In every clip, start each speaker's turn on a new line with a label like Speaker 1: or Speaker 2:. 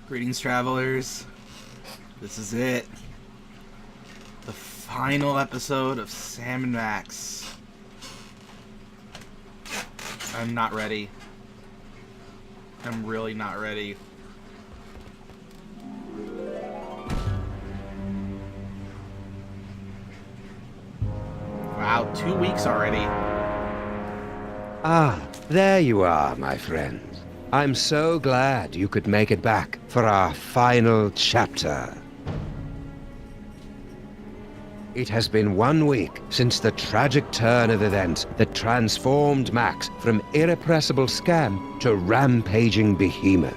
Speaker 1: Greetings, travelers. This is it. The final episode of Sam and Max. I'm not ready. I'm really not ready. Wow, 2 weeks already.
Speaker 2: Ah, there you are, my friends. I'm so glad you could make it back for our final chapter. It has been 1 week since the tragic turn of events that transformed Max from irrepressible scam to rampaging behemoth.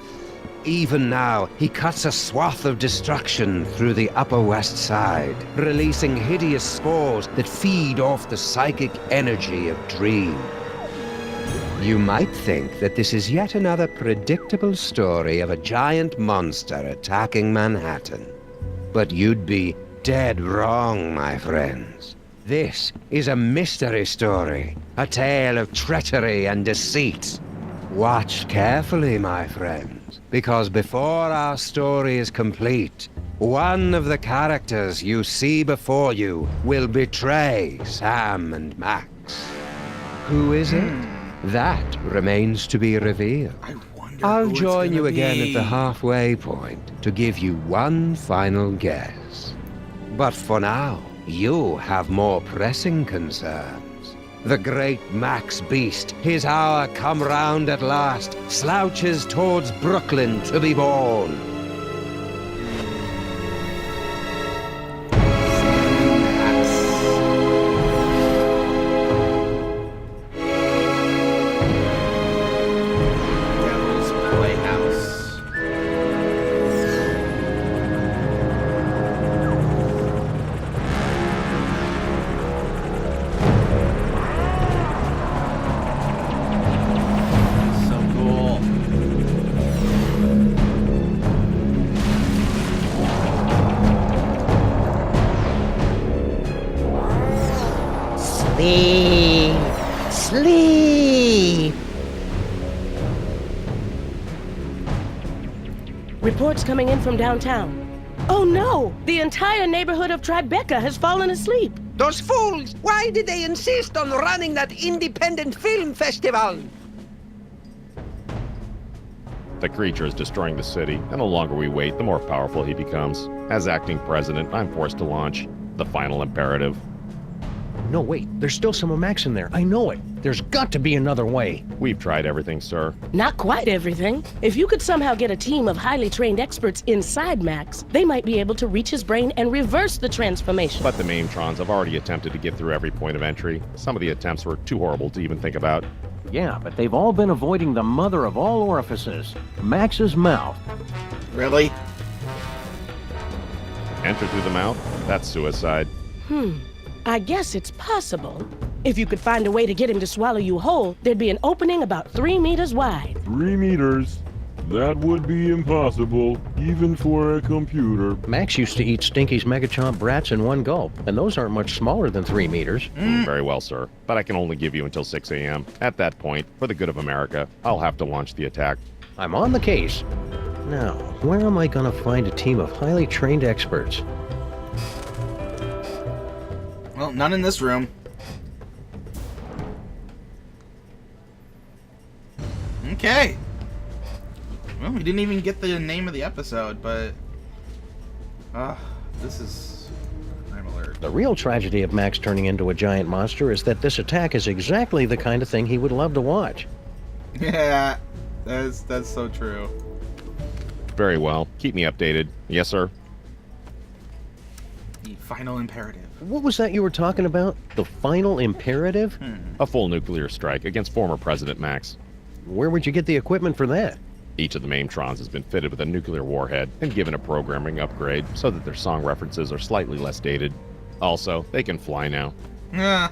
Speaker 2: Even now, he cuts a swath of destruction through the Upper West Side, releasing hideous spores that feed off the psychic energy of Dream. You might think that this is yet another predictable story of a giant monster attacking Manhattan. But you'd be dead wrong, my friends. This is a mystery story, a tale of treachery and deceit. Watch carefully, my friends, because before our story is complete, one of the characters you see before you will betray Sam and Max. Who is it? That remains to be revealed. I'll join you again at the halfway point to give you one final guess. But for now, you have more pressing concerns. The great Max Beast, his hour come round at last, slouches towards Brooklyn to be born.
Speaker 3: Sleep! Reports coming in from downtown. Oh no! The entire neighborhood of Tribeca has fallen asleep.
Speaker 2: Those fools! Why did they insist on running that independent film festival?
Speaker 4: The creature is destroying the city, and the longer we wait, the more powerful he becomes. As acting president, I'm forced to launch the final imperative.
Speaker 5: No, wait. There's still some of Max in there. I know it. There's got to be another way.
Speaker 4: We've tried everything, sir.
Speaker 3: Not quite everything. If you could somehow get a team of highly trained experts inside Max, they might be able to reach his brain and reverse the transformation.
Speaker 4: But the Maimtrons have already attempted to get through every point of entry. Some of the attempts were too horrible to even think about.
Speaker 5: Yeah, but they've all been avoiding the mother of all orifices, Max's mouth.
Speaker 1: Really?
Speaker 4: Enter through the mouth? That's suicide.
Speaker 3: I guess it's possible. If you could find a way to get him to swallow you whole, there'd be an opening about 3 meters wide.
Speaker 6: 3 meters? That would be impossible, even for a computer.
Speaker 5: Max used to eat Stinky's Megachomp brats in one gulp, and those aren't much smaller than 3 meters.
Speaker 4: Very well, sir. But I can only give you until 6 a.m. At that point, for the good of America, I'll have to launch the attack.
Speaker 5: I'm on the case. Now, where am I gonna find a team of highly trained experts?
Speaker 1: Well, none in this room. Okay. Well, we didn't even get the name of the episode, but... this is... I'm alert.
Speaker 5: The real tragedy of Max turning into a giant monster is that this attack is exactly the kind of thing he would love to watch.
Speaker 1: Yeah, that's so true.
Speaker 4: Very well. Keep me updated. Yes, sir.
Speaker 1: The final imperative.
Speaker 5: What was that you were talking about? The final imperative?
Speaker 4: A full nuclear strike against former President Max.
Speaker 5: Where would you get the equipment for that?
Speaker 4: Each of the Maimtrons has been fitted with a nuclear warhead and given a programming upgrade so that their song references are slightly less dated. Also, they can fly now.
Speaker 1: Yeah.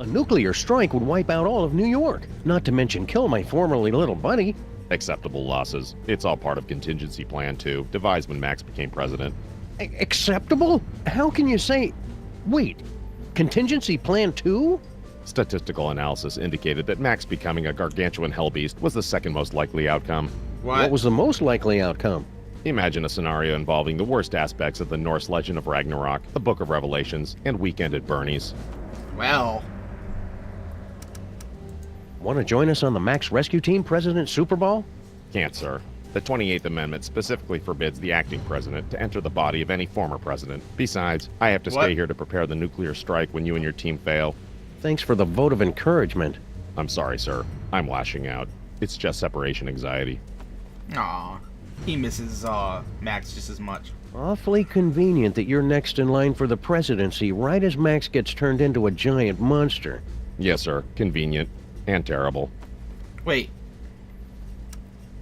Speaker 5: A nuclear strike would wipe out all of New York, not to mention kill my formerly little buddy.
Speaker 4: Acceptable losses. It's all part of contingency plan 2, devised when Max became president.
Speaker 5: Acceptable? How can you say... Wait, contingency plan 2?
Speaker 4: Statistical analysis indicated that Max becoming a gargantuan hellbeast was the second most likely outcome.
Speaker 5: What was the most likely outcome?
Speaker 4: Imagine a scenario involving the worst aspects of the Norse legend of Ragnarok, the Book of Revelations, and Weekend at Bernie's.
Speaker 1: Well,
Speaker 5: Want to join us on the Max Rescue Team President Super Bowl?
Speaker 4: Can't, sir. The 28th Amendment specifically forbids the acting president to enter the body of any former president. Besides, I have to
Speaker 1: What?
Speaker 4: stay here to prepare the nuclear strike when you and your team fail.
Speaker 5: Thanks for the vote of encouragement.
Speaker 4: I'm sorry, sir. I'm lashing out. It's just separation anxiety.
Speaker 1: aw, he misses Max just as much.
Speaker 5: Awfully convenient that you're next in line for the presidency right as Max gets turned into a giant monster.
Speaker 4: Yes, sir. Convenient. And terrible.
Speaker 1: Wait.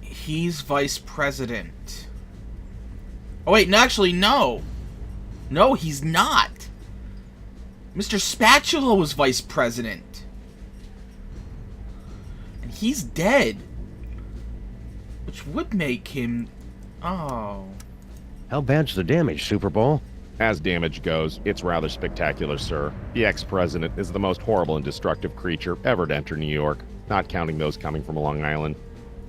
Speaker 1: He's vice president. Oh wait, no, actually, no. No, he's not. Mr. Spatula was vice president. And he's dead. Which would make him... Oh.
Speaker 5: How bad's the damage, Super Bowl?
Speaker 4: As damage goes, it's rather spectacular, sir. The ex-president is the most horrible and destructive creature ever to enter New York, not counting those coming from Long Island.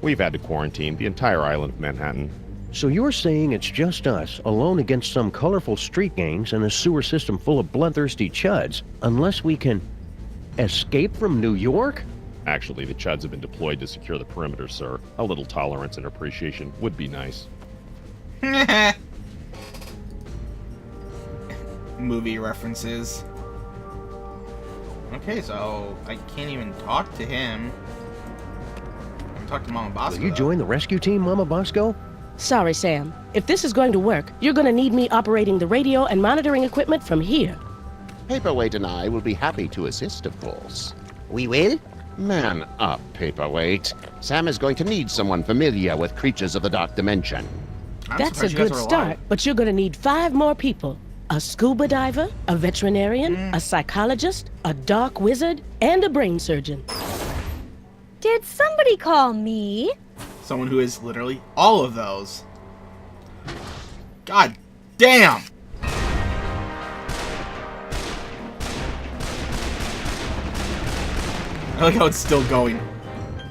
Speaker 4: We've had to quarantine the entire island of Manhattan.
Speaker 5: So you're saying it's just us, alone against some colorful street gangs and a sewer system full of bloodthirsty chuds, unless we can escape from New York?
Speaker 4: Actually, the Chuds have been deployed to secure the perimeter, sir. A little tolerance and appreciation would be nice.
Speaker 1: Movie references. Okay, so I can't even talk to him. I can talk to Mama Bosco.
Speaker 5: Will you
Speaker 1: though.
Speaker 5: join the rescue team, Mama Bosco?
Speaker 3: Sorry, Sam. If this is going to work, you're going to need me operating the radio and monitoring equipment from here.
Speaker 7: Paperweight and I will be happy to assist, of course.
Speaker 8: We will?
Speaker 7: Man up, Paperweight. Sam is going to need someone familiar with creatures of the dark dimension.
Speaker 1: I'm
Speaker 3: That's a
Speaker 1: surprised you guys
Speaker 3: good
Speaker 1: are
Speaker 3: start,
Speaker 1: alive.
Speaker 3: but you're going to need 5 more people. A scuba diver, a veterinarian, a psychologist, a dark wizard, and a brain surgeon.
Speaker 9: Did somebody call me?
Speaker 1: Someone who is literally all of those. God damn! I like how it's still going,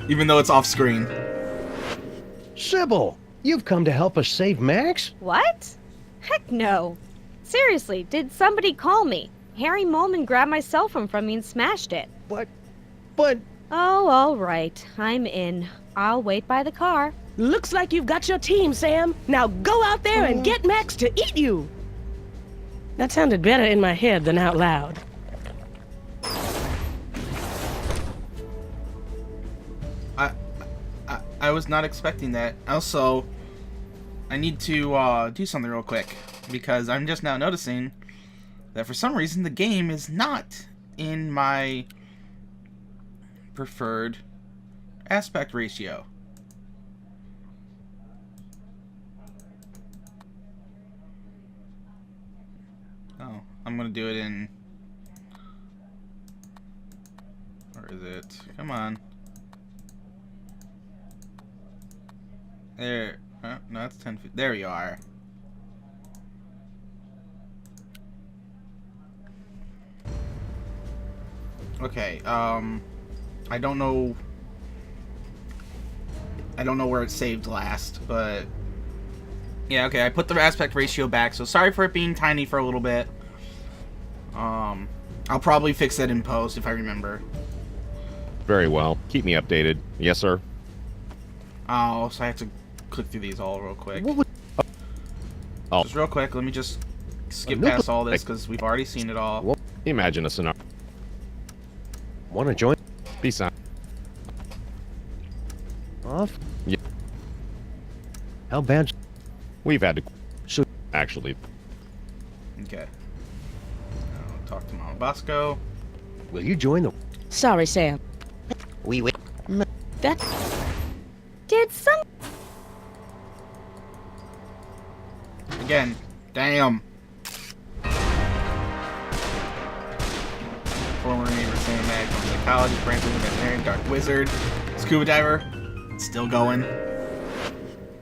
Speaker 1: even though it's off screen.
Speaker 5: Sybil, you've come to help us save Max?
Speaker 9: What? Heck no. Seriously, did somebody call me? Harry Molman grabbed my cell phone from me and smashed it.
Speaker 5: But...
Speaker 9: Oh, all right. I'm in. I'll wait by the car.
Speaker 3: Looks like you've got your team, Sam. Now go out there and get Max to eat you. That sounded better in my head than out loud.
Speaker 1: I was not expecting that. Also, I need to do something real quick because I'm just now noticing that for some reason the game is not in my preferred aspect ratio. Oh, I'm gonna do it in... Where is it? Come on. There. No, that's 10 feet. There you are. Okay, I don't know where it saved last, but yeah, okay, I put the aspect ratio back, so sorry for it being tiny for a little bit. I'll probably fix that in post if I remember.
Speaker 4: Very well. Keep me updated. Yes, sir.
Speaker 1: Oh, so I have to click through these all real quick.
Speaker 4: Oh.
Speaker 1: Just real quick, let me just skip past all this because we've already seen it all.
Speaker 4: Imagine a scenario.
Speaker 5: Want to join?
Speaker 4: Besides,
Speaker 5: Off?
Speaker 4: Yeah.
Speaker 5: How bad?
Speaker 4: we've had to...
Speaker 5: So-
Speaker 4: Actually,
Speaker 1: Okay. Now, talk to Mama Bosco.
Speaker 5: Will you join the...
Speaker 3: Sorry, Sam.
Speaker 8: We will.
Speaker 3: That...
Speaker 9: Did some...
Speaker 1: Again. Damn. Former neighbor Sam Mag, psychologist, brain surgeon, veterinarian, dark wizard, scuba diver. It's still going.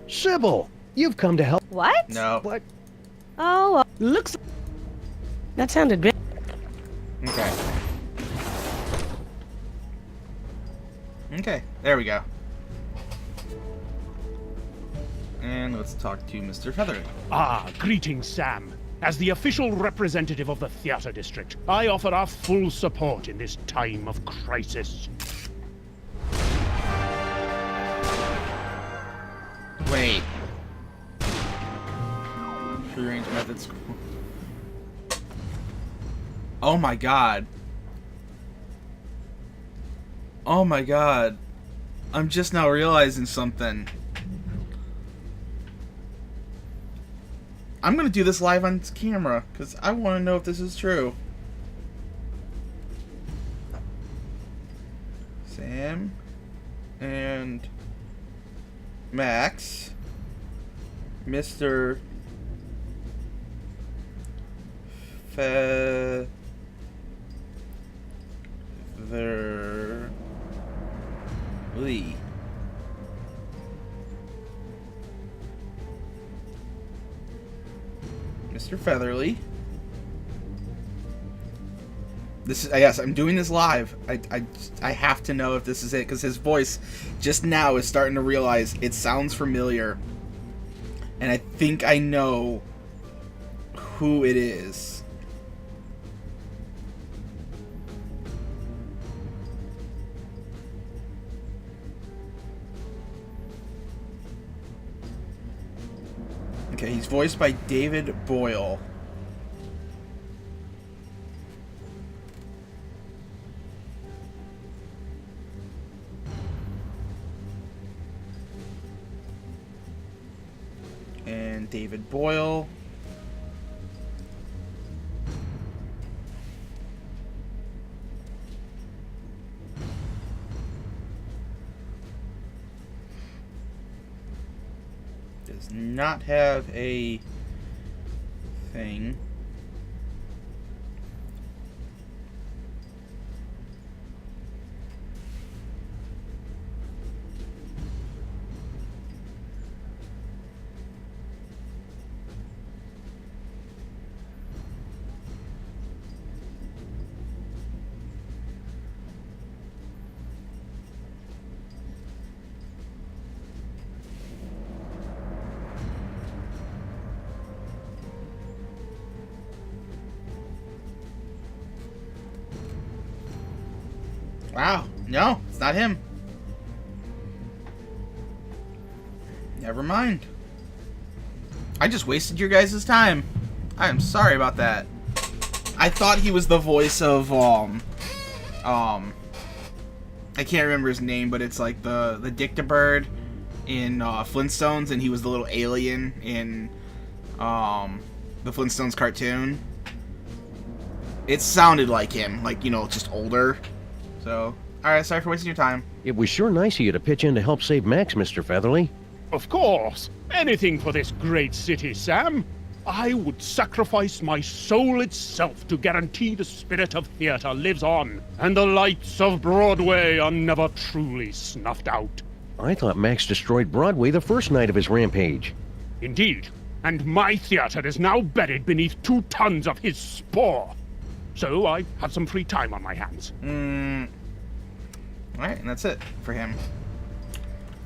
Speaker 5: Sybil, you've come to help...
Speaker 9: What?
Speaker 1: No.
Speaker 5: What?
Speaker 9: Oh,
Speaker 3: Looks... That sounded better.
Speaker 1: Okay. Okay, there we go. let's talk to Mr. Featherly.
Speaker 10: Ah, greetings, Sam. As the official representative of the theater district, I offer our full support in this time of crisis.
Speaker 1: Wait. Free-range methods. Oh my god. Oh my god. I'm just now realizing something. I'm gonna do this live on camera, because I want to know if this is true. Sam and Max, Mr. Featherly. Mr. Featherly. This is, yes, I'm doing this live. I have to know if this is it, because his voice just now is starting to realize it sounds familiar. And I think I know who it is. Okay, he's voiced by David Boyle. And David Boyle does not have a thing. Wow, no, it's not him. Never mind. I just wasted your guys' time. I am sorry about that. I thought he was the voice of I can't remember his name, but it's like the Dictabird in Flintstones, and he was the little alien in the Flintstones cartoon. It sounded like him, like, you know, just older. So, alright, sorry for wasting your time.
Speaker 5: It was sure nice of you to pitch in to help save Max, Mr. Featherly.
Speaker 10: Of course. Anything for this great city, Sam. I would sacrifice my soul itself to guarantee the spirit of theater lives on, and the lights of Broadway are never truly snuffed out.
Speaker 5: I thought Max destroyed Broadway the first night of his rampage.
Speaker 10: Indeed. And my theater is now buried beneath 2 tons of his spore. So I have some free time on my hands.
Speaker 1: Alright, and that's it for him.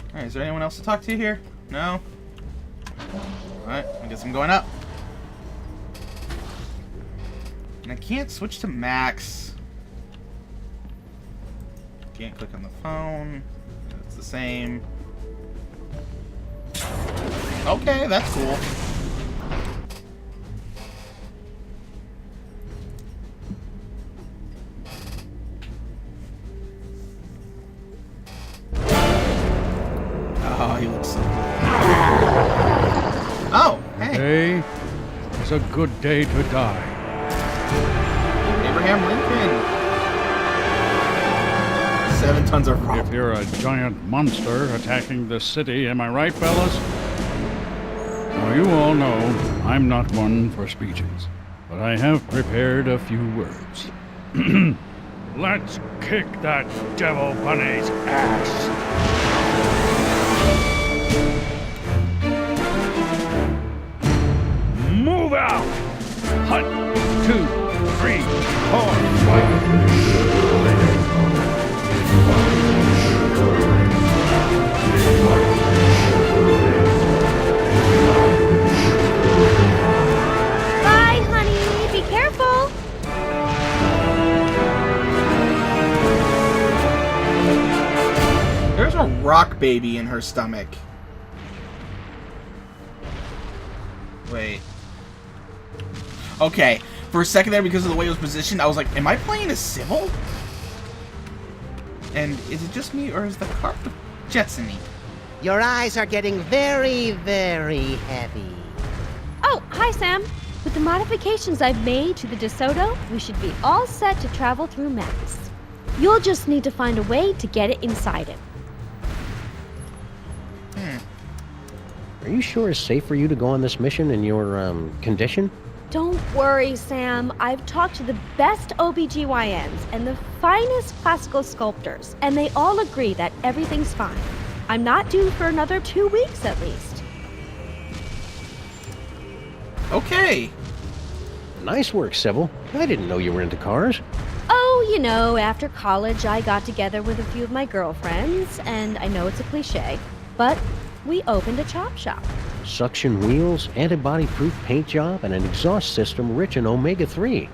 Speaker 1: Alright, is there anyone else to talk to here? No? Alright, I guess I'm going up. And I can't switch to Max. Can't click on the phone. It's the same. Okay, that's cool. Oh, he looks so cool. Oh, hey.
Speaker 11: Today is a good day to die.
Speaker 1: Abraham Lincoln. 7 tons of rock.
Speaker 11: If you're a giant monster attacking the city, am I right, fellas? Well, you all know I'm not one for speeches, but I have prepared a few words. Let's kick that devil bunny's ass. Move out! 1, 2, 3, 4.
Speaker 1: baby in her stomach. Wait. Okay. For a second there, because of the way it was positioned, I was like, am I playing a Sybil? And is it just me, or is the car Jetsony?
Speaker 8: Your eyes are getting very, very heavy.
Speaker 9: Oh, hi, Sam. With the modifications I've made to the DeSoto, we should be all set to travel through Max. You'll just need to find a way to get it inside it.
Speaker 5: Are you sure it's safe for you to go on this mission in your, condition?
Speaker 9: Don't worry, Sam. I've talked to the best OBGYNs and the finest classical sculptors, and they all agree that everything's fine. I'm not due for another 2 weeks at least.
Speaker 1: Okay.
Speaker 5: Nice work, Sybil. I didn't know you were into cars.
Speaker 9: Oh, you know, after college I got together with a few of my girlfriends, and I know it's a cliche, but we opened a chop shop.
Speaker 5: Suction wheels, antibody-proof paint job, and an exhaust system rich in omega-3.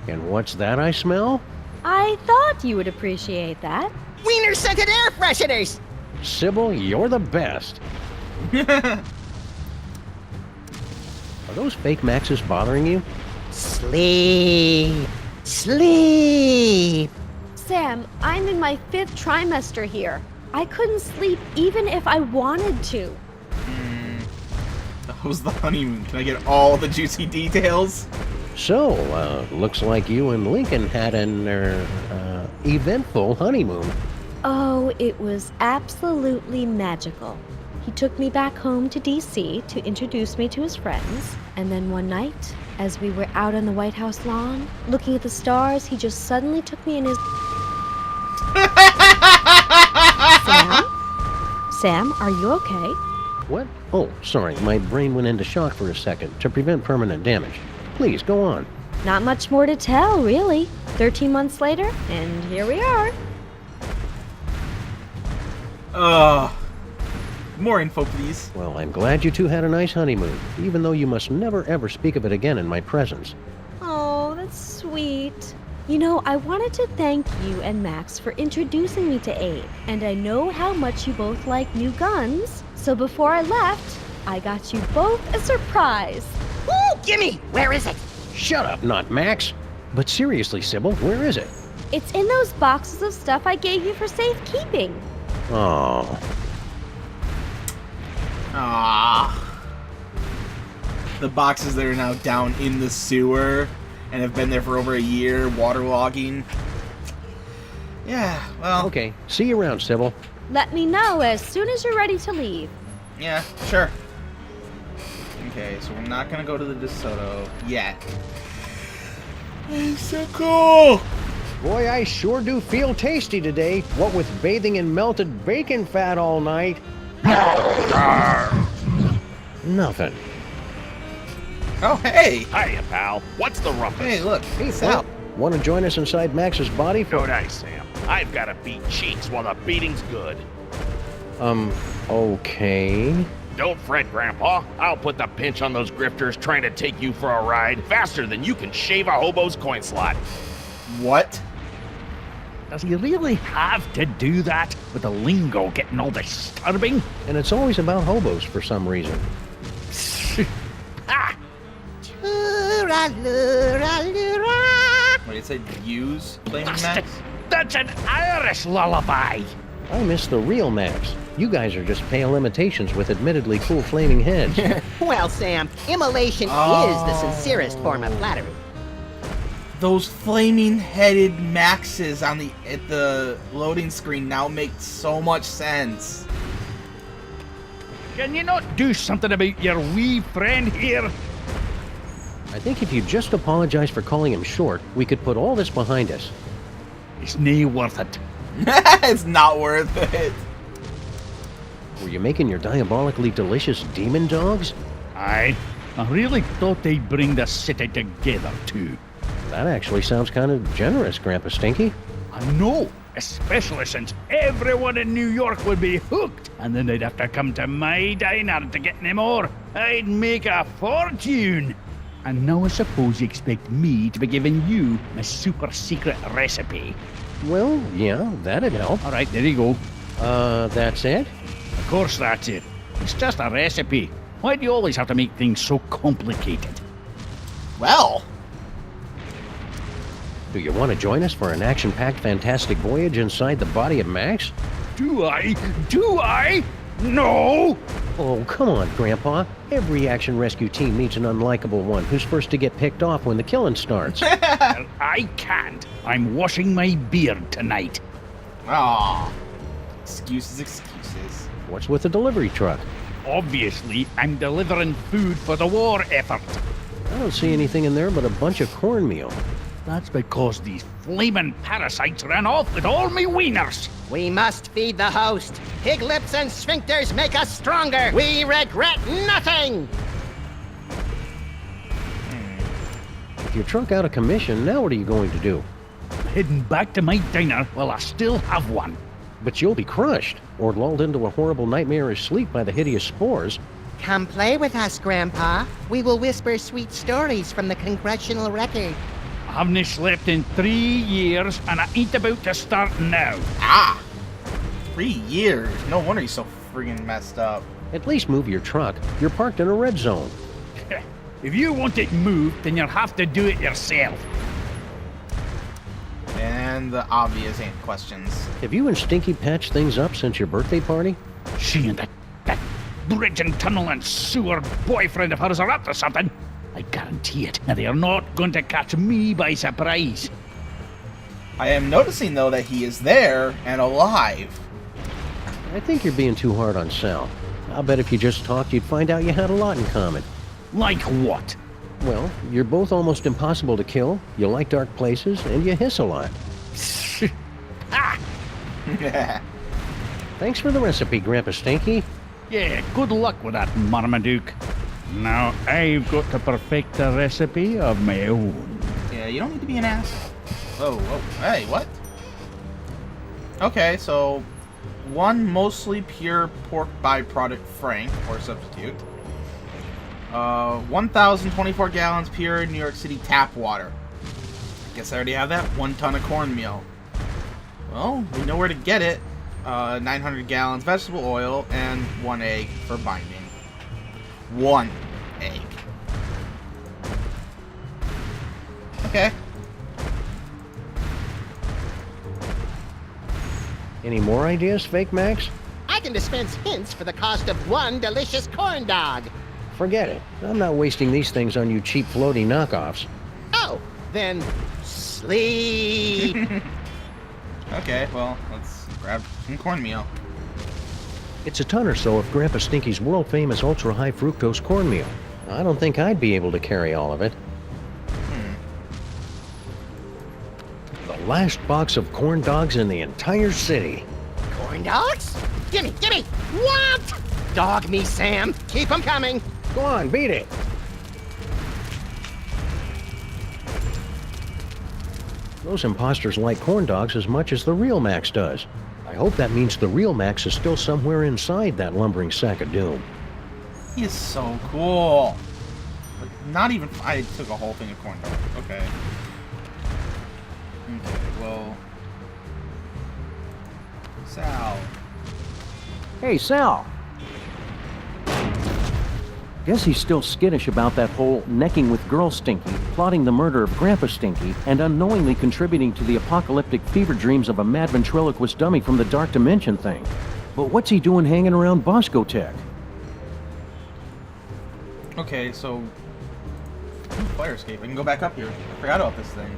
Speaker 5: And what's that I smell?
Speaker 9: I thought you would appreciate that.
Speaker 8: Wiener-scented air fresheners!
Speaker 5: Sybil, you're the best. Are those fake Maxes bothering you?
Speaker 8: Sleep. Sleep.
Speaker 9: Sam, I'm in my 5th trimester here. I couldn't sleep even if I wanted to.
Speaker 1: That was the honeymoon. Can I get all the juicy details?
Speaker 5: So, looks like you and Lincoln had an, eventful honeymoon.
Speaker 9: Oh, it was absolutely magical. He took me back home to D.C. to introduce me to his friends, and then one night, as we were out on the White House lawn, looking at the stars, he just suddenly took me in his... Sam? Sam, are you okay?
Speaker 5: What? Oh, sorry, my brain went into shock for a second to prevent permanent damage. Please, go on.
Speaker 9: Not much more to tell, really. 13 months later, and here we are.
Speaker 1: More info, please.
Speaker 5: Well, I'm glad you two had a nice honeymoon, even though you must never ever speak of it again in my presence.
Speaker 9: Oh, that's sweet. You know, I wanted to thank you and Max for introducing me to Abe, and I know how much you both like new guns, so before I left, I got you both a surprise.
Speaker 8: Ooh, gimme! Where is it?
Speaker 5: Shut up, not Max. But seriously, Sybil, where is it?
Speaker 9: It's in those boxes of stuff I gave you for safekeeping.
Speaker 5: Oh.
Speaker 1: The boxes that are now down in the sewer and have been there for over a year, waterlogging. Yeah, well...
Speaker 5: Okay, see you around, Sybil.
Speaker 9: Let me know as soon as you're ready to leave.
Speaker 1: Yeah, sure. Okay, so we're not gonna go to the DeSoto yet. It's so cool!
Speaker 5: Boy, I sure do feel tasty today, what with bathing in melted bacon fat all night. Nothing.
Speaker 1: Oh, hey!
Speaker 4: Hiya, pal. What's the rumpus?
Speaker 1: Hey, look.
Speaker 5: Hey, Sal. Want to join us inside Max's body for...
Speaker 4: No dice, Sam. I've got to beat cheeks while the beating's good.
Speaker 5: Okay.
Speaker 4: Don't fret, Grandpa. I'll put the pinch on those grifters trying to take you for a ride faster than you can shave a hobo's coin slot.
Speaker 1: What?
Speaker 10: Does he really have to do that with the lingo getting all disturbing?
Speaker 5: And it's always about hobos for some reason.
Speaker 4: Ah!
Speaker 1: Wait, it said use Flaming Max?
Speaker 10: That's an Irish lullaby.
Speaker 5: I miss the real Max. You guys are just pale imitations with admittedly cool flaming heads.
Speaker 8: Well, Sam, immolation is the sincerest form of flattery.
Speaker 1: Those flaming-headed Maxes on at the loading screen now make so much sense.
Speaker 10: Can you not do something about your wee friend here?
Speaker 5: I think if you just apologize for calling him short, we could put all this behind us.
Speaker 10: It's nae worth it.
Speaker 1: It's not worth it.
Speaker 5: Were you making your diabolically delicious demon dogs?
Speaker 10: Aye. I really thought they'd bring the city together, too.
Speaker 5: That actually sounds kind of generous, Grandpa Stinky.
Speaker 10: I know, especially since everyone in New York would be hooked, and then they'd have to come to my diner to get any more. I'd make a fortune. And now I suppose you expect me to be giving you my super secret recipe.
Speaker 5: Well, yeah, that'd help.
Speaker 10: All right, there you go.
Speaker 5: That's it?
Speaker 11: course that's it. It's just a recipe. Why do you always have to make things so complicated?
Speaker 1: Well,
Speaker 5: Do you want to join us for an action-packed fantastic voyage inside the body of Max?
Speaker 11: Do I? Do I? No!
Speaker 5: Oh, come on, Grandpa. Every action rescue team needs an unlikable one who's first to get picked off when the killing starts.
Speaker 11: Well, I can't. I'm washing my beard tonight.
Speaker 1: aw. Excuses, excuses.
Speaker 5: What's with the delivery truck?
Speaker 11: Obviously, I'm delivering food for the war effort.
Speaker 5: I don't see anything in there but a bunch of cornmeal.
Speaker 11: That's because these flaming parasites ran off with all me wieners.
Speaker 8: We must feed the host. Pig lips and sphincters make us stronger. We regret nothing.
Speaker 5: With your truck out of commission, now what are you going to do?
Speaker 11: Heading back to my diner while I still have one.
Speaker 5: But you'll be crushed, or lulled into a horrible nightmarish sleep by the hideous spores.
Speaker 8: Come play with us, Grandpa. We will whisper sweet stories from the congressional record.
Speaker 11: I haven't slept in 3 years, and I ain't about to start now.
Speaker 1: Ah! 3 years. No wonder he's so friggin' messed up.
Speaker 5: At least move your truck. You're parked in a red zone.
Speaker 11: If you want it moved, then you'll have to do it yourself.
Speaker 1: And the obvious questions.
Speaker 5: Have you and Stinky patched things up since your birthday party?
Speaker 11: She and that bridge and tunnel and sewer boyfriend of hers are up to something. I guarantee it, and they are not going to catch me by surprise.
Speaker 1: I am noticing, though, that he is there and alive.
Speaker 5: I think you're being too hard on Sal. I'll bet if you just talked, you'd find out you had a lot in common.
Speaker 11: Like what?
Speaker 5: Well, you're both almost impossible to kill, you like dark places, and you hiss a lot.
Speaker 11: Ah!
Speaker 5: Thanks for the recipe, Grandpa Stinky.
Speaker 11: Yeah, good luck with that, Marmaduke. Now I've got to perfect a recipe of my own.
Speaker 1: Yeah, you don't need to be an ass. Whoa, whoa. Hey, what? Okay, so 1 mostly pure pork byproduct frank, or substitute. 1,024 gallons pure New York City tap water. Guess I already have that. 1 ton of cornmeal. Well, we know where to get it. 900 gallons vegetable oil and 1 egg for binding. 1 egg. Okay.
Speaker 5: Any more ideas, Fake Max?
Speaker 8: I can dispense hints for the cost of 1 delicious corn dog.
Speaker 5: Forget it. I'm not wasting these things on you cheap floaty knockoffs.
Speaker 8: Oh, then sleep.
Speaker 1: Okay, well, let's grab some cornmeal.
Speaker 5: It's a ton or so of Grandpa Stinky's world-famous ultra-high fructose cornmeal. I don't think I'd be able to carry all of it. The last box of corn dogs in the entire city.
Speaker 8: Corn dogs? Gimme, gimme! What? Dog me, Sam. Keep 'em coming.
Speaker 5: Go on, beat it. Those imposters like corn dogs as much as the real Max does. I hope that means the real Max is still somewhere inside that lumbering sack of doom.
Speaker 1: He is so cool. Like, not even... I took a whole thing of corn dogs. Okay. Okay, well... Sal.
Speaker 12: Hey, Sal. Guess he's still skittish about that whole necking with Girl Stinky, plotting the murder of Grandpa Stinky, and unknowingly contributing to the apocalyptic fever dreams of a mad ventriloquist dummy from the Dark Dimension thing. But what's he doing hanging around Bosco Tech?
Speaker 1: Okay, so... Fire escape. I can go back up here. I forgot about this thing.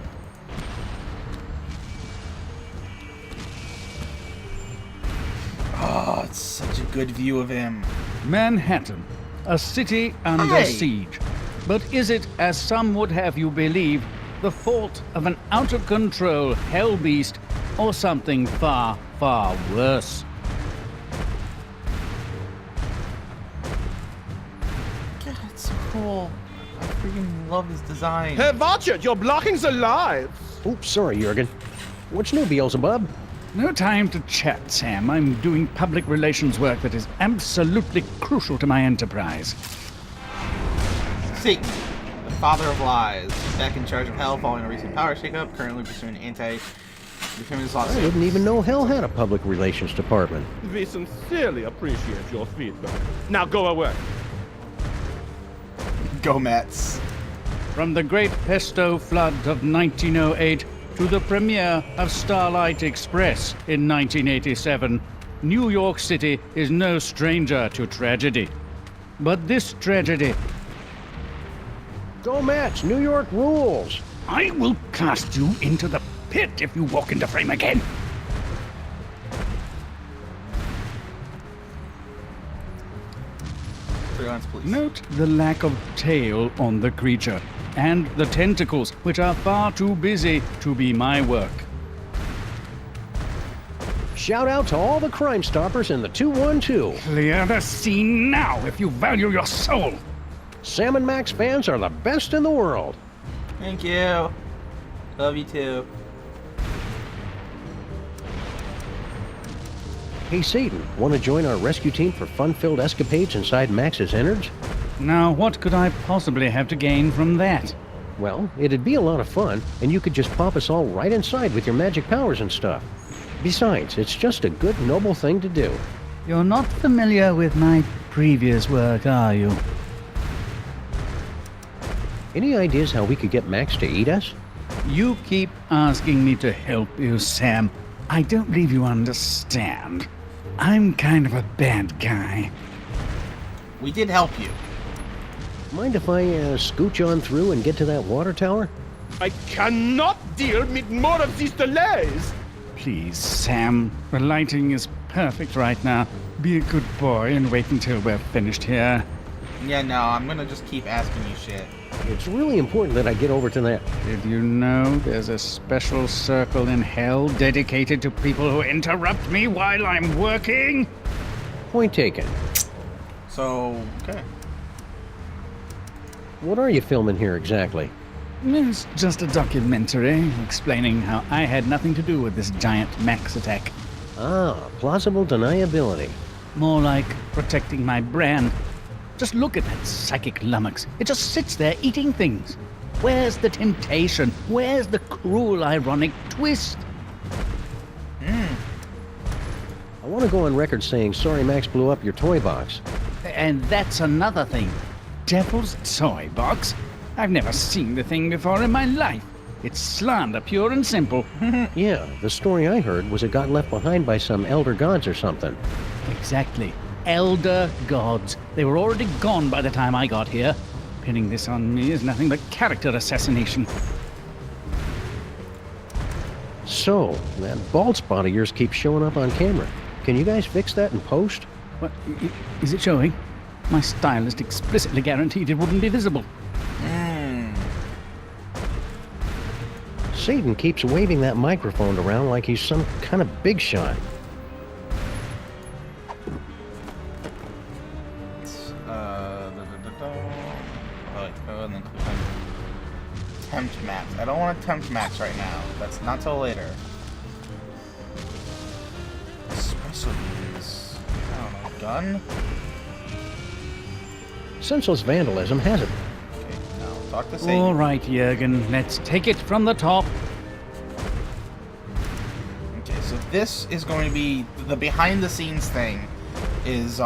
Speaker 1: Oh, it's such a good view of him.
Speaker 11: Manhattan, a city under
Speaker 1: Hey.
Speaker 11: siege. But is it, as some would have you believe, the fault of an out-of-control hell beast, or something far, far worse?
Speaker 1: God, it's so cool. I freaking love his design.
Speaker 13: Hey, watch it! You're blocking the light!
Speaker 5: Oops, sorry, Jurgen. What's new, Beelzebub?
Speaker 11: No time to chat, Sam. I'm doing public relations work that is absolutely crucial to my enterprise.
Speaker 1: Satan, the father of lies, back in charge of hell following a recent power shakeup, currently pursuing Becoming this
Speaker 5: I
Speaker 1: lawsuit.
Speaker 5: didn't even know hell had a public relations department.
Speaker 13: We sincerely appreciate your feedback. Now go away.
Speaker 1: Go Mets.
Speaker 11: From the great pesto flood of 1908 to the premiere of Starlight Express in 1987, New York City is no stranger to tragedy. But this tragedy...
Speaker 5: Go Mets! New York rules!
Speaker 11: I will cast you into the pit if you walk into frame again.
Speaker 1: 3 ounce, please.
Speaker 11: Note the lack of tail on the creature, and the tentacles, which are far too busy to be my work.
Speaker 5: Shout out to all the Crime Stoppers in the 212.
Speaker 11: Clear the scene now if you value your soul.
Speaker 5: Sam and Max fans are the best in the world.
Speaker 1: Thank you. Love you too.
Speaker 5: Hey Satan, want to join our rescue team for fun-filled escapades inside Max's innards?
Speaker 11: Now, what could I possibly have to gain from that?
Speaker 5: Well, it'd be a lot of fun, and you could just pop us all right inside with your magic powers and stuff. Besides, it's just a good, noble thing to do.
Speaker 11: You're not familiar with my previous work, are you?
Speaker 5: Any ideas how we could get Max to eat us?
Speaker 11: You keep asking me to help you, Sam. I don't believe you understand. I'm kind of a bad guy.
Speaker 1: We did help you.
Speaker 5: Mind if I scooch on through and get to that water tower?
Speaker 13: I cannot deal with more of these delays.
Speaker 11: Please, Sam. The lighting is perfect right now. Be a good boy and wait until we're finished here.
Speaker 1: Yeah, no, I'm gonna just keep asking you shit.
Speaker 5: It's really important that I get over to that.
Speaker 11: Did you know there's a special circle in hell dedicated to people who interrupt me while I'm working?
Speaker 5: Point taken.
Speaker 1: So, okay.
Speaker 5: What are you filming here exactly?
Speaker 11: It's just a documentary explaining how I had nothing to do with this giant Max attack.
Speaker 5: Ah, plausible deniability.
Speaker 11: More like protecting my brand. Just look at that psychic lummox. It just sits there eating things. Where's the temptation? Where's the cruel, ironic twist?
Speaker 5: I want to go on record saying sorry Max blew up your toy box.
Speaker 11: And that's another thing. Devil's toy box? I've never seen the thing before in my life. It's slander, pure and simple.
Speaker 5: Yeah, the story I heard was it got left behind by some elder gods or something.
Speaker 11: Exactly. Elder gods. They were already gone by the time I got here. Pinning this on me is nothing but character assassination.
Speaker 5: So, that bald spot of yours keeps showing up on camera. Can you guys fix that in post?
Speaker 11: What? Is it showing? My stylist explicitly guaranteed it wouldn't be visible.
Speaker 5: Satan keeps waving that microphone around like he's some kind of big shot.
Speaker 1: And then tempt Max. I don't want to tempt Max right now. That's not till later. Espresso beans. I don't know. Gun?
Speaker 5: Senseless vandalism has it.
Speaker 1: Okay, now talk to Satan.
Speaker 11: All right, Jurgen. Let's take it from the top.
Speaker 1: Okay, so this is going to be the behind-the-scenes thing. Is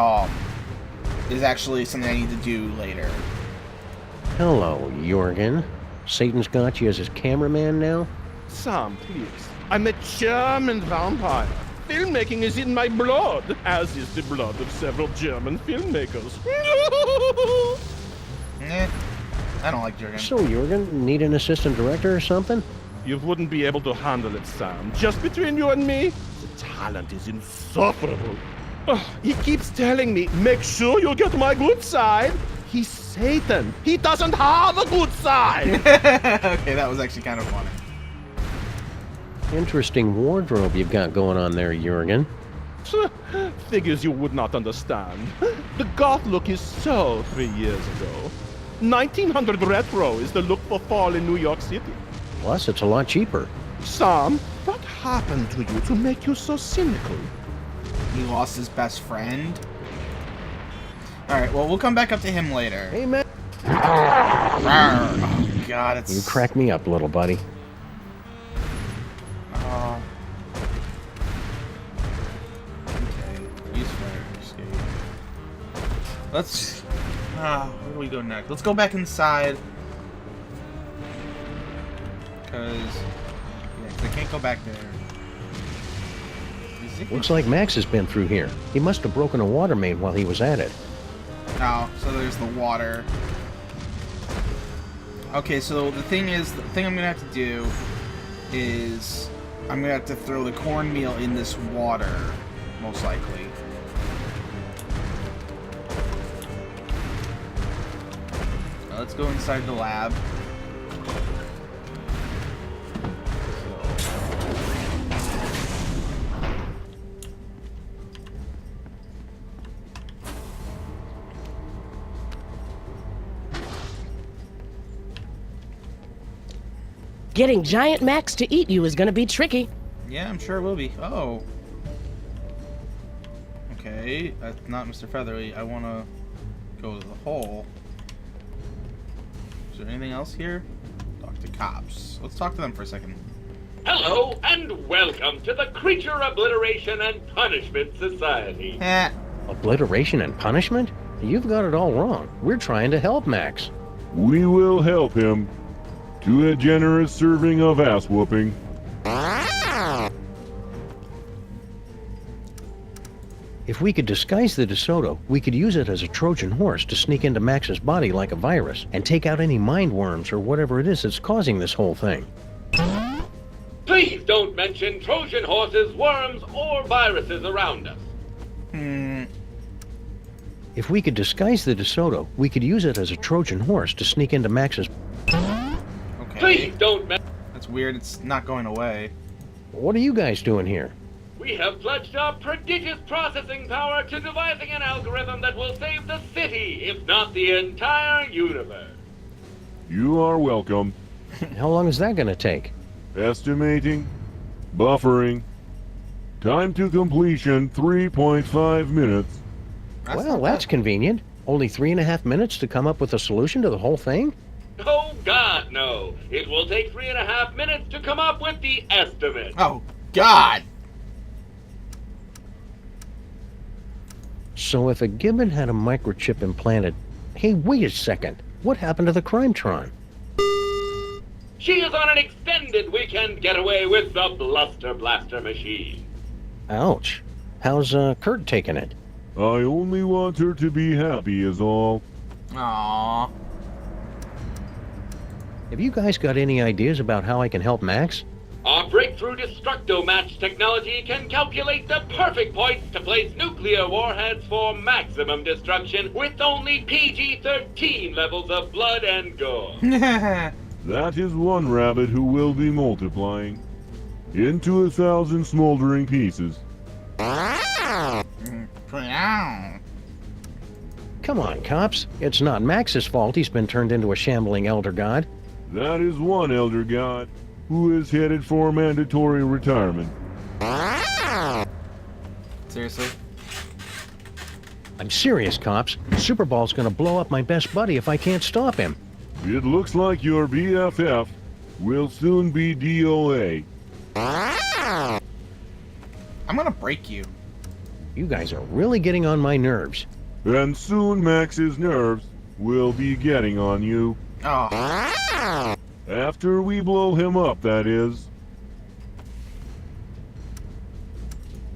Speaker 1: actually something I need to do later.
Speaker 5: Hello, Jorgen. Satan's got you as his cameraman now?
Speaker 13: Sam, please. I'm a German vampire. Filmmaking is in my blood, as is the blood of several German filmmakers.
Speaker 1: I don't like Jurgen.
Speaker 5: So, Jorgen, need an assistant director or something?
Speaker 13: You wouldn't be able to handle it, Sam. Just between you and me, the talent is insufferable. He keeps telling me, make sure you get my good side. He's Satan. He doesn't have a good side.
Speaker 1: Okay, that was actually kind of funny.
Speaker 5: Interesting wardrobe you've got going on there, Jorgen.
Speaker 13: Figures you would not understand. The goth look is so 3 years ago. 1900 retro is the look for fall in New York City.
Speaker 5: Plus, it's a lot cheaper.
Speaker 13: Sam, what happened to you to make you so cynical?
Speaker 1: He lost his best friend. Alright, well, we'll come back up to him later.
Speaker 5: Hey, man.
Speaker 1: Oh, God, it's...
Speaker 5: You crack me up, little buddy.
Speaker 1: Let's... where do we go next? Let's go back inside. Because... yeah, 'cause I can't go back there.
Speaker 5: Looks like Max has been through here. He must have broken a water main while he was at it.
Speaker 1: Oh, so there's the water. Okay, so the thing I'm gonna have to do is I'm gonna have to throw the cornmeal in this water, most likely. Let's go inside the lab.
Speaker 3: Getting Giant Max to eat you is gonna be tricky.
Speaker 1: Yeah, I'm sure it will be. Oh. Okay, that's not Mr. Featherly. I want to go to the hole. Is there anything else here? Talk to cops. Let's talk to them for a second.
Speaker 14: Hello, and welcome to the Creature Obliteration and Punishment Society.
Speaker 5: Obliteration and punishment? You've got it all wrong. We're trying to help Max.
Speaker 6: We will help him to a generous serving of ass whooping.
Speaker 5: If we could disguise the DeSoto, we could use it as a Trojan horse to sneak into Max's body like a virus and take out any mind worms or whatever it is that's causing this whole thing.
Speaker 14: Please don't mention Trojan horses, worms, or viruses around us.
Speaker 5: If we could disguise the DeSoto, we could use it as a Trojan horse to sneak into Max's...
Speaker 1: Okay.
Speaker 14: Please don't
Speaker 1: That's weird. It's not going away.
Speaker 5: What are you guys doing here?
Speaker 14: We have pledged our prodigious processing power to devising an algorithm that will save the city, if not the entire universe.
Speaker 6: You are welcome.
Speaker 5: How long is that going to take?
Speaker 6: Estimating. Buffering. Time to completion 3.5 minutes.
Speaker 5: That's convenient. Only 3.5 minutes to come up with a solution to the whole thing?
Speaker 14: Oh, God, no. It will take 3.5 minutes to come up with the estimate.
Speaker 1: Oh, God.
Speaker 5: So if a gibbon had a microchip implanted... Hey, wait a second. What happened to the Crimetron?
Speaker 14: She is on an extended weekend getaway with the Bluster Blaster machine.
Speaker 5: Ouch. How's Kurt taking it?
Speaker 6: I only want her to be happy is all.
Speaker 1: Aww.
Speaker 5: Have you guys got any ideas about how I can help Max?
Speaker 14: Our breakthrough Destructo-Match technology can calculate the perfect points to place nuclear warheads for maximum destruction with only PG-13 levels of blood and gore.
Speaker 6: That is one rabbit who will be multiplying into 1,000 smoldering pieces.
Speaker 5: Come on, cops. It's not Max's fault he's been turned into a shambling elder god.
Speaker 6: That is one elder god who is headed for mandatory retirement.
Speaker 1: Seriously?
Speaker 5: I'm serious, cops. Superball's gonna blow up my best buddy if I can't stop him.
Speaker 6: It looks like your BFF will soon be DOA.
Speaker 1: I'm gonna break you.
Speaker 5: You guys are really getting on my nerves.
Speaker 6: And soon Max's nerves will be getting on you.
Speaker 1: Oh.
Speaker 6: After we blow him up, that is.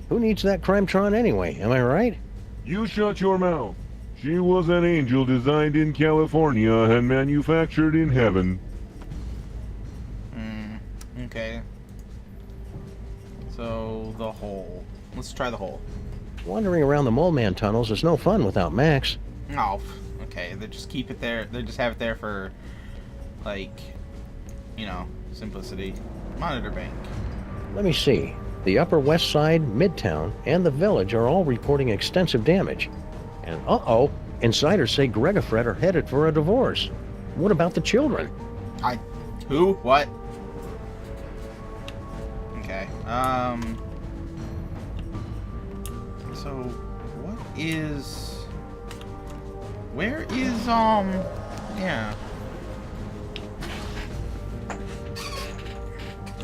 Speaker 5: Who needs that Crimetron anyway, am I right?
Speaker 6: You shut your mouth. She was an angel designed in California and manufactured in heaven.
Speaker 1: Okay. So, the hole. Let's try the hole.
Speaker 5: Wandering around the Mole Man tunnels is no fun without Max.
Speaker 1: Oh, okay. They just keep it there. They just have it there for, like, you know, simplicity. Monitor bank.
Speaker 5: Let me see. The Upper West Side, Midtown, and the Village are all reporting extensive damage. And uh-oh, insiders say Greg and Fred are headed for a divorce. What about the children?
Speaker 1: Who? What? Okay. So, what is... Where is, yeah.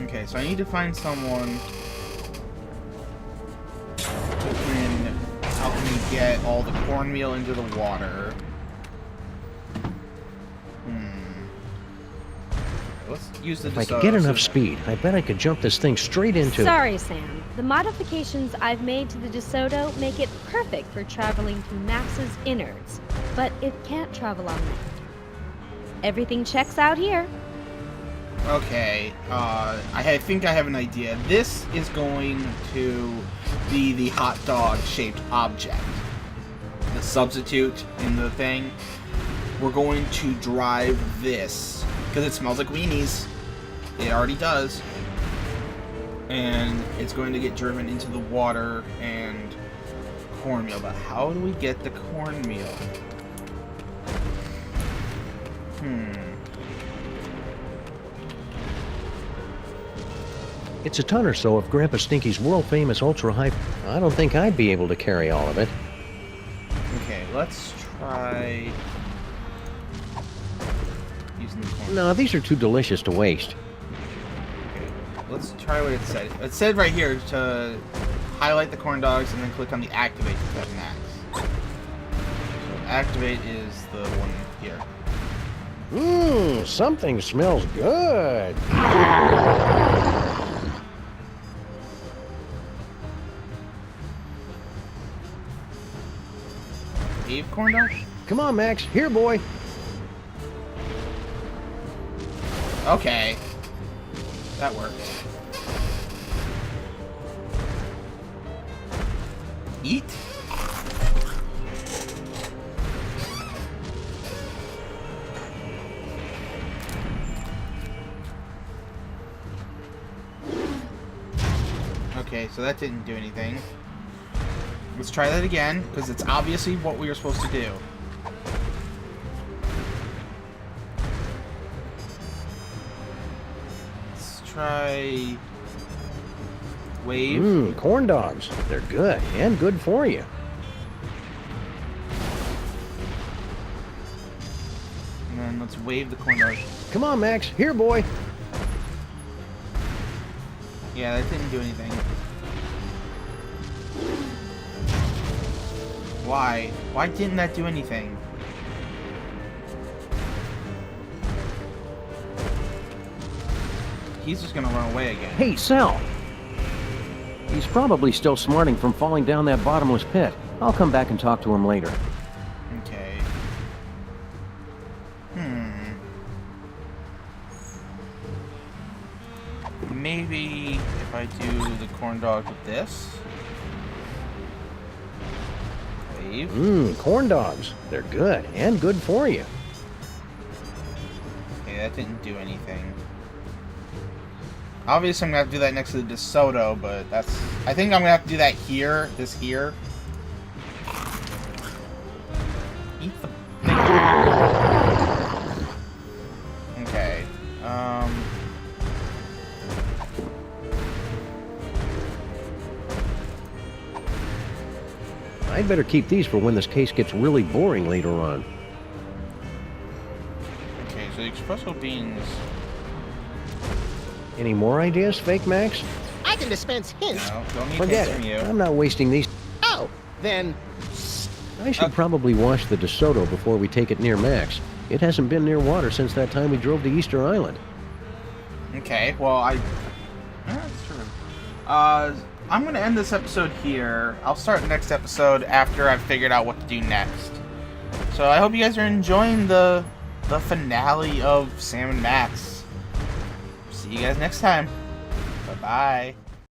Speaker 1: Okay, so I need to find someone who can help me get all the cornmeal into the water. Let's use the
Speaker 5: If I could get enough speed, I bet I could jump this thing straight into...
Speaker 9: Sorry, Sam. The modifications I've made to the DeSoto make it perfect for traveling through Max's innards, but it can't travel on land. Everything checks out here.
Speaker 1: Okay, I think I have an idea. This is going to be the hot dog-shaped object. The substitute in the thing. We're going to drive this, because it smells like weenies. It already does. And it's going to get driven into the water and cornmeal. But how do we get the cornmeal?
Speaker 5: It's a ton or so of Grandpa Stinky's world-famous ultra-high... I don't think I'd be able to carry all of it.
Speaker 1: Okay, let's try... using the corn.
Speaker 5: No, these are too delicious to waste.
Speaker 1: Okay, let's try what it said. It said right here to highlight the corn dogs and then click on the activate to cut max. So activate is the one here.
Speaker 5: Something smells good.
Speaker 1: Eve corn dogs?
Speaker 5: Come on, Max. Here, boy.
Speaker 1: Okay. That worked. Eat? Okay, so that didn't do anything. Let's try that again, because it's obviously what we were supposed to do. Let's try... wave.
Speaker 5: Corn dogs. They're good, and good for you.
Speaker 1: And then let's wave the corn dog.
Speaker 5: Come on, Max. Here, boy.
Speaker 1: Yeah, that didn't do anything. Why? Why didn't that do anything? He's just gonna run away again.
Speaker 12: Hey, Sal! He's probably still smarting from falling down that bottomless pit. I'll come back and talk to him later.
Speaker 1: Okay. Maybe if I do the corn dog with this.
Speaker 5: Corn dogs. They're good, and good for you.
Speaker 1: Okay, that didn't do anything. Obviously, I'm gonna have to do that next to the DeSoto, but that's... I think I'm gonna have to do that here, this here. Eat the thing. Okay,
Speaker 5: I'd better keep these for when this case gets really boring later on.
Speaker 1: Okay, so the espresso beans...
Speaker 5: Any more ideas, Fake Max?
Speaker 8: I can dispense hints.
Speaker 1: No, don't need
Speaker 5: Forget
Speaker 1: hints from
Speaker 5: it.
Speaker 1: you.
Speaker 5: I'm not wasting these.
Speaker 8: Oh, then...
Speaker 5: I should probably wash the DeSoto before we take it near Max. It hasn't been near water since that time we drove to Easter Island.
Speaker 1: Okay, well, that's true. I'm going to end this episode here. I'll start the next episode after I've figured out what to do next. So I hope you guys are enjoying the finale of Sam and Max. See you guys next time. Bye-bye.